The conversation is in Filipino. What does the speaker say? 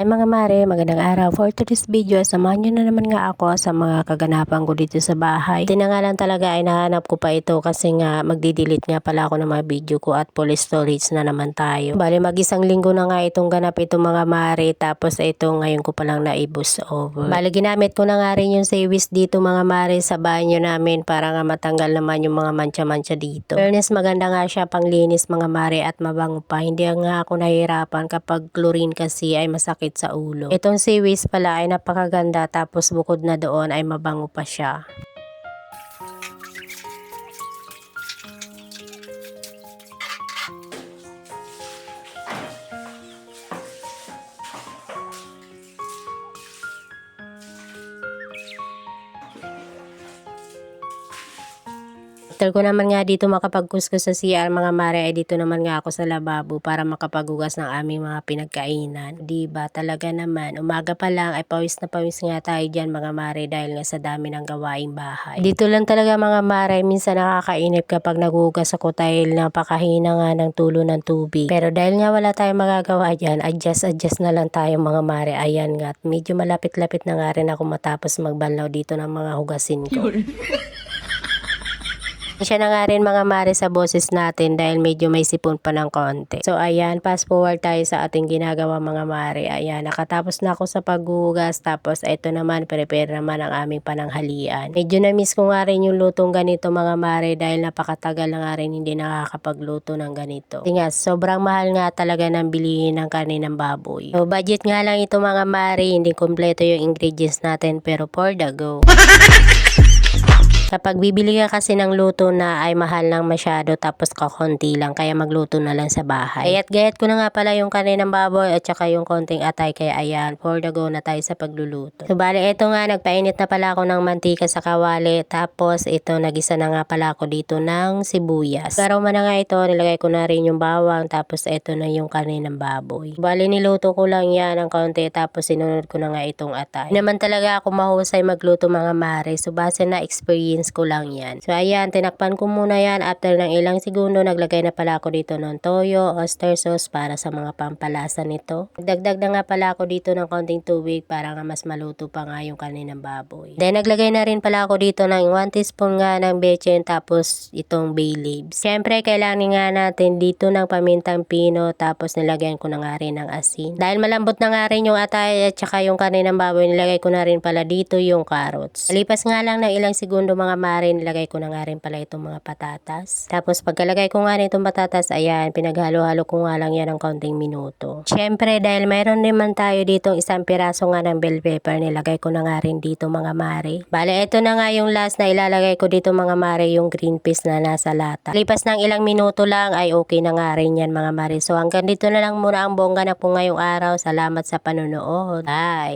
Ay mga mare, magandang araw. For today's video, samahan nyo na naman nga ako sa mga kaganapan ko dito sa bahay. Tinangalan talaga ay nahanap ko pa ito kasi nga magdi-delete nga pala ako ng mga video ko at full storage na naman tayo. Bali mag-isang linggo na nga itong ganap itong mga mare, tapos ito ngayon ko palang na-boost over. Bali ginamit ko na nga rin yung Sewiz dito mga mare sa banyo namin para nga matanggal naman yung mga mancha-mancha dito. Fairness, maganda nga siya panglinis mga mare at mabango pa. Hindi nga ako nahihirapan kapag chlorine kasi ay masakit sa ulo. Itong Sewiz pala ay napakaganda, tapos bukod na doon ay mabango pa siya. After ko naman nga dito makapagkuskus sa CR mga mare, ay dito naman nga ako sa lababo para makapaghugas ng aming mga pinagkainan. Diba talaga naman, umaga pa lang ay pawis na pawis nga tayo dyan mga mare dahil nga sa dami ng gawaing bahay. Dito lang talaga mga mare, minsan nakakainip kapag naghugas ako dahil napakahina nga ng tulo ng tubig. Pero dahil nga wala tayong magagawa dyan, adjust na lang tayo mga mare. Ayan nga, medyo malapit-lapit na nga rin ako matapos magbanlaw dito ng mga hugasin ko. Siya na nga rin mga mare sa boses natin dahil medyo may sipon pa ng konti. So ayan, fast forward tayo sa ating ginagawa mga mare. Ayan, nakatapos na ako sa paghugas, tapos ito naman, prepare naman ang aming pananghalian. Medyo na-miss ko nga rin yung lutong ganito mga mare dahil napakatagal na nga rin hindi nakakapagluto ng ganito. Kasi nga, sobrang mahal nga talaga ng bilihin ng karne ng baboy. So budget nga lang ito mga mare, hindi kompleto yung ingredients natin pero for the go. Kapag bibili ka kasi ng luto na ay mahal lang masyado, tapos kakonti lang, kaya magluto na lang sa bahay. Gayat ko na nga pala yung kanin ng baboy at saka yung konting atay, kaya ayan, for the go na tayo sa pagluluto. So bali ito nga, nagpainit na pala ako ng mantika sa kawali, tapos ito nagisa na nga pala ako dito ng sibuyas. Karoma na nga ito, nilagay ko na rin yung bawang, tapos ito na yung kanin ng baboy. Bali niluto ko lang yan ng konti, tapos sinunod ko na nga itong atay. Naman talaga ako mahusay magluto mga mare, so base na experience ko lang yan. So ayan, tinakpan ko muna yan. After ng ilang segundo, naglagay na pala ako dito ng toyo, oyster sauce para sa mga pampalasa nito. Nagdagdag na nga pala ako dito ng konting tubig para nga mas maluto pa nga yung kanin ng baboy. Then naglagay na rin pala ako dito ng 1 teaspoon nga ng bechin, tapos itong bay leaves. Siyempre kailangan nga natin dito ng pamintang pino, tapos nilagyan ko na nga rin ng asin. Dahil malambot na nga rin yung atay at saka yung kanin ng baboy, nilagay ko na rin pala dito yung carrots. Lipas nga lang ng ilang segundo mga mare, nilagay ko na nga rin pala itong mga patatas. Tapos pagkalagay ko nga nitong patatas, ayan, pinaghalo-halo ko nga lang yan ng konting minuto. Siyempre dahil mayroon naman tayo ditong isang piraso nga ng bell pepper, nilagay ko na nga rin dito mga mare. Bale, ito na nga yung last na ilalagay ko dito mga mare, yung green peas na nasa lata. Lipas ng ilang minuto lang ay okay na nga rin yan mga mare. So hanggang dito na lang muna ang bongga na po ngayong araw. Salamat sa panonood. Bye!